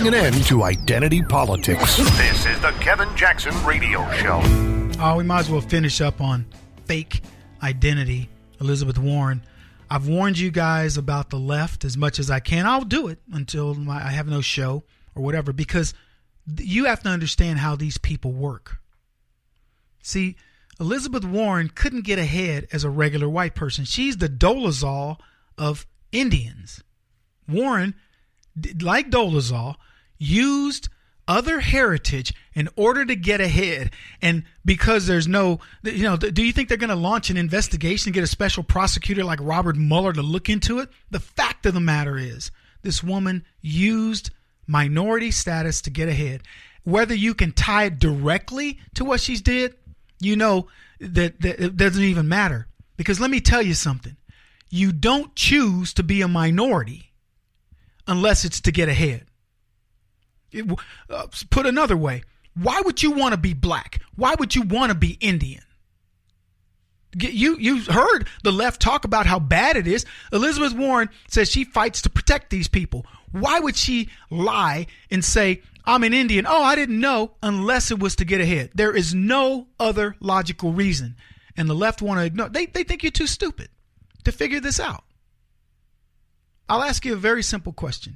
putting an end to identity politics. This is the Kevin Jackson Radio Show. We might as well finish up on fake identity, Elizabeth Warren. I've warned you guys about the left as much as I can. I'll do it until I have no show or whatever, because you have to understand how these people work. See, Elizabeth Warren couldn't get ahead as a regular white person. She's the Dolezal of Indians. Warren, like Dolezal, used other heritage in order to get ahead. And because there's no, do you think they're going to launch an investigation and get a special prosecutor like Robert Mueller to look into it? The fact of the matter is, this woman used minority status to get ahead. Whether you can tie it directly to what she's did, you know that it doesn't even matter. Because let me tell you something. You don't choose to be a minority unless it's to get ahead. Put another way, why would you want to be black? Why would you want to be Indian? You heard the left talk about how bad it is. Elizabeth Warren says she fights to protect these people. Why would she lie and say, I'm an Indian? Oh, I didn't know, unless it was to get ahead. There is no other logical reason. And the left want to ignore. They think you're too stupid to figure this out. I'll ask you a very simple question.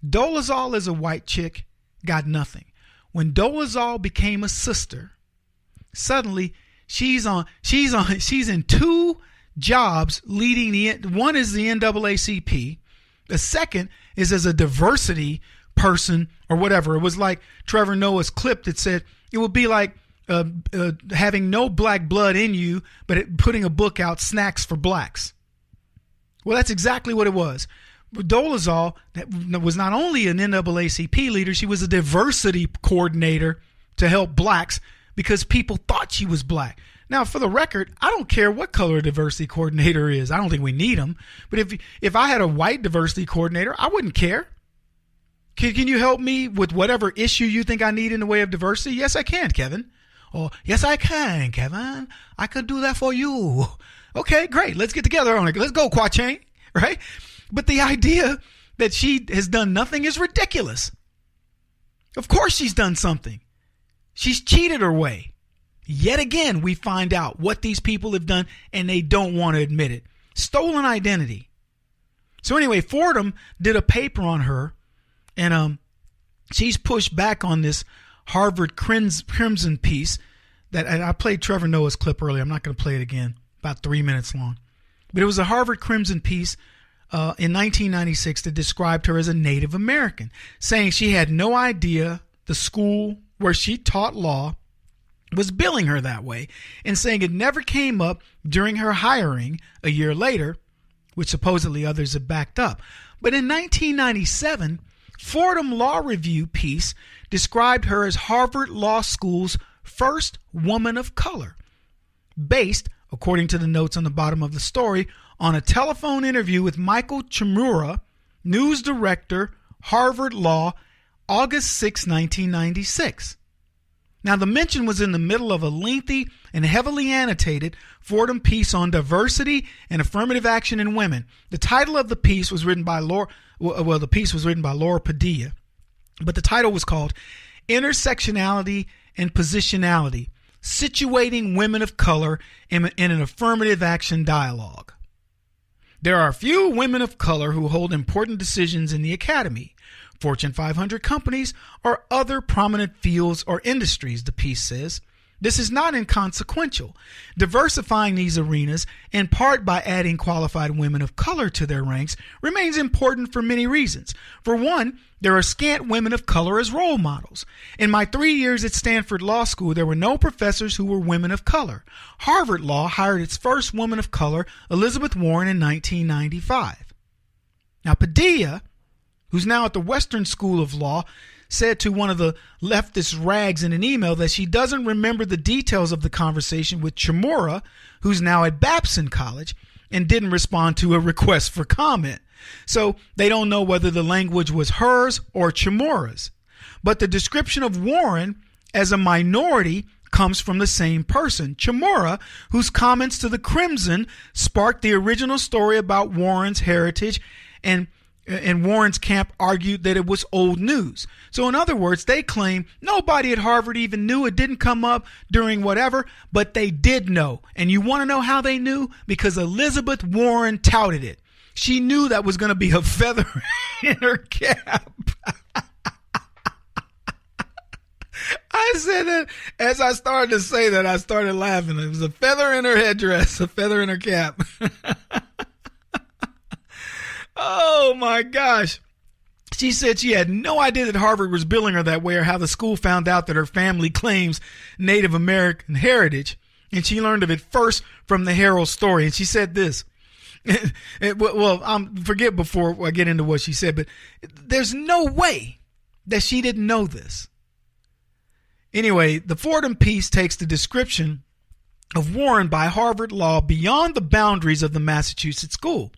Dolezal is a white chick, got nothing. When Dolezal became a sister, suddenly she's in two jobs leading one is the NAACP. The second is as a diversity person or whatever. It was like Trevor Noah's clip that said it would be like having no black blood in you, but putting a book out, Snacks for Blacks. Well, that's exactly what it was. Dolezal was not only an NAACP leader, she was a diversity coordinator to help blacks because people thought she was black. Now, for the record, I don't care what color a diversity coordinator is. I don't think we need them. But if I had a white diversity coordinator, I wouldn't care. Can you help me with whatever issue you think I need in the way of diversity? Yes, I can, Kevin. Oh, yes, I can, Kevin. I could do that for you. Okay, great. Let's get together on it. Let's go, Quachain, right? But the idea that she has done nothing is ridiculous. Of course she's done something. She's cheated her way. Yet again, we find out what these people have done, and they don't want to admit it. Stolen identity. So anyway, Fordham did a paper on her, and she's pushed back on this Harvard Crimson piece that, and I played Trevor Noah's clip earlier. I'm not going to play it again. About 3 minutes long. But it was a Harvard Crimson piece in 1996 that described her as a Native American, saying she had no idea the school where she taught law was billing her that way, and saying it never came up during her hiring a year later, which supposedly others have backed up. But in 1997, Fordham Law Review piece described her as Harvard Law School's first woman of color, based, according to the notes on the bottom of the story, on a telephone interview with Michael Chimura, news director, Harvard Law, August 6, 1996. Now, the mention was in the middle of a lengthy and heavily annotated Fordham piece on diversity and affirmative action in women. The title of the piece was written by Laura Padilla, but the title was called Intersectionality and Positionality, Situating Women of Color in an Affirmative Action Dialogue. There are few women of color who hold important decisions in the academy, Fortune 500 companies, or other prominent fields or industries, the piece says. This is not inconsequential. Diversifying these arenas, in part by adding qualified women of color to their ranks, remains important for many reasons. For one, there are scant women of color as role models. In my 3 years at Stanford Law School, there were no professors who were women of color. Harvard Law hired its first woman of color, Elizabeth Warren, in 1995. Now, Padilla, who's now at the Western School of Law, said to one of the leftist rags in an email that she doesn't remember the details of the conversation with Chimura, who's now at Babson College, and didn't respond to a request for comment. So they don't know whether the language was hers or Chimura's. But the description of Warren as a minority comes from the same person, Chimura, whose comments to the Crimson sparked the original story about Warren's heritage and and Warren's camp argued that it was old news. So in other words, they claim nobody at Harvard even knew. It didn't come up during whatever, but they did know. And you want to know how they knew? Because Elizabeth Warren touted it. She knew that was going to be a feather in her cap. I said that as I started to say that, I started laughing. It was a feather in her headdress, a feather in her cap. Oh my gosh. She said she had no idea that Harvard was billing her that way, or how the school found out that her family claims Native American heritage. And she learned of it first from the Herald story. And she said this. Forget before I get into what she said, but there's no way that she didn't know this. Anyway, the Fordham piece takes the description of Warren by Harvard Law beyond the boundaries of the Massachusetts school.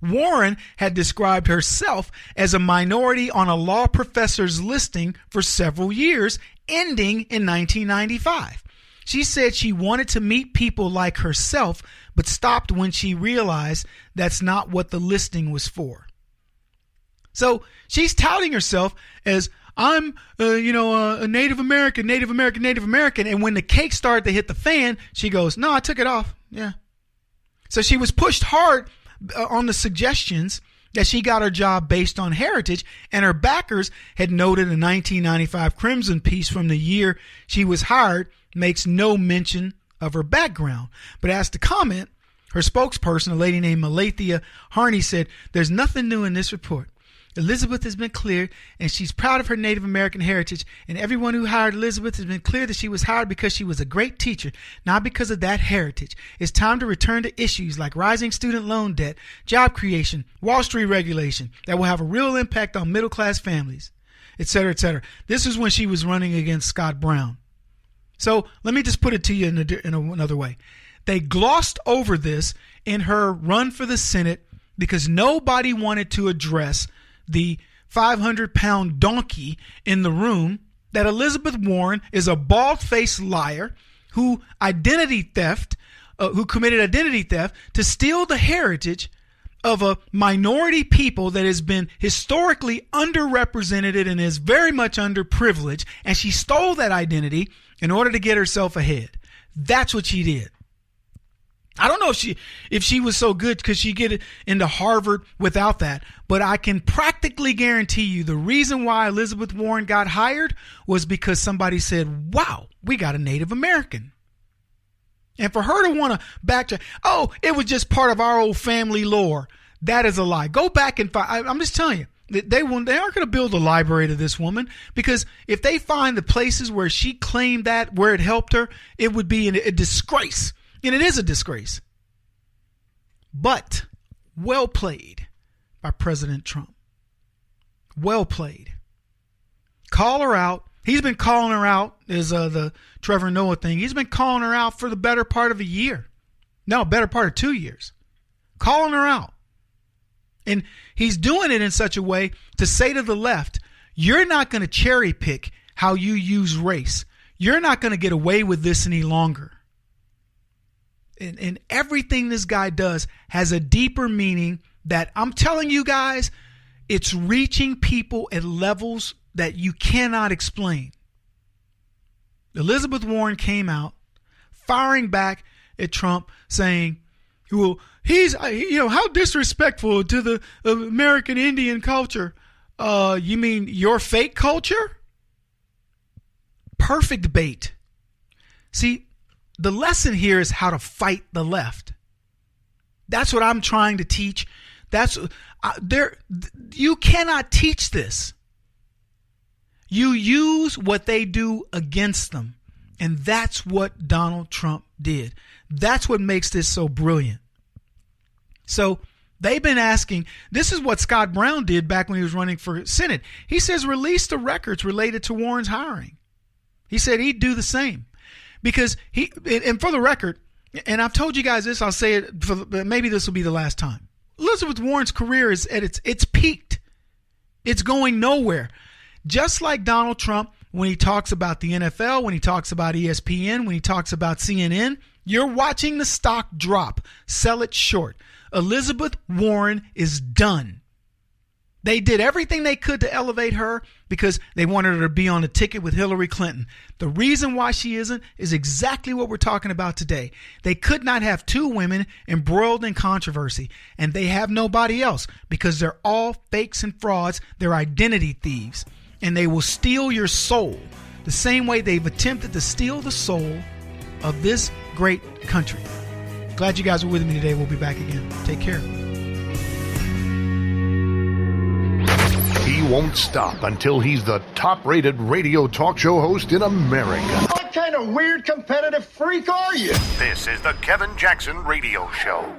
Warren had described herself as a minority on a law professor's listing for several years, ending in 1995. She said she wanted to meet people like herself, but stopped when she realized that's not what the listing was for. So she's touting herself as, I'm, a Native American. And when the cake started to hit the fan, she goes, no, I took it off. Yeah. So she was pushed hard on the suggestions that she got her job based on heritage, and her backers had noted a 1995 Crimson piece from the year she was hired makes no mention of her background. But as to comment, her spokesperson, a lady named Malathia Harney, said, there's nothing new in this report. Elizabeth has been clear, and she's proud of her Native American heritage, and everyone who hired Elizabeth has been clear that she was hired because she was a great teacher, not because of that heritage. It's time to return to issues like rising student loan debt, job creation, Wall Street regulation that will have a real impact on middle-class families, et cetera, et cetera. This is when she was running against Scott Brown. So let me just put it to you in another way. They glossed over this in her run for the Senate because nobody wanted to address the 500-pound donkey in the room, that Elizabeth Warren is a bald-faced liar who committed identity theft to steal the heritage of a minority people that has been historically underrepresented and is very much underprivileged, and she stole that identity in order to get herself ahead. That's what she did. I don't know if she was so good because she get into Harvard without that, but I can practically guarantee you the reason why Elizabeth Warren got hired was because somebody said, wow, we got a Native American. And for her to want to backtrack, oh, it was just part of our old family lore. That is a lie. Go back and find. I'm just telling you, they aren't going to build a library to this woman, because if they find the places where she claimed that, where it helped her, it would be a disgrace. And it is a disgrace. But well played by President Trump. Well played. Call her out. He's been calling her out, is the Trevor Noah thing. He's been calling her out for the better part of a year. No, better part of 2 years. Calling her out. And he's doing it in such a way to say to the left, you're not going to cherry pick how you use race. You're not going to get away with this any longer. And everything this guy does has a deeper meaning that I'm telling you guys, it's reaching people at levels that you cannot explain. Elizabeth Warren came out firing back at Trump saying, well, he's, how disrespectful to the American Indian culture. You mean your fake culture? Perfect bait. See, the lesson here is how to fight the left. That's what I'm trying to teach. You cannot teach this. You use what they do against them. And that's what Donald Trump did. That's what makes this so brilliant. So they've been asking, this is what Scott Brown did back when he was running for Senate. He says, release the records related to Warren's hiring. He said he'd do the same. Because and for the record, and I've told you guys this, I'll say it, maybe this will be the last time. Elizabeth Warren's career is at it's peaked. It's going nowhere. Just like Donald Trump, when he talks about the NFL, when he talks about ESPN, when he talks about CNN, you're watching the stock drop. Sell it short. Elizabeth Warren is done. They did everything they could to elevate her because they wanted her to be on the ticket with Hillary Clinton. The reason why she isn't is exactly what we're talking about today. They could not have two women embroiled in controversy, and they have nobody else because they're all fakes and frauds. They're identity thieves, and they will steal your soul the same way they've attempted to steal the soul of this great country. Glad you guys were with me today. We'll be back again. Take care. He won't stop until he's the top-rated radio talk show host in America. What kind of weird competitive freak are you? This is the Kevin Jackson Radio Show.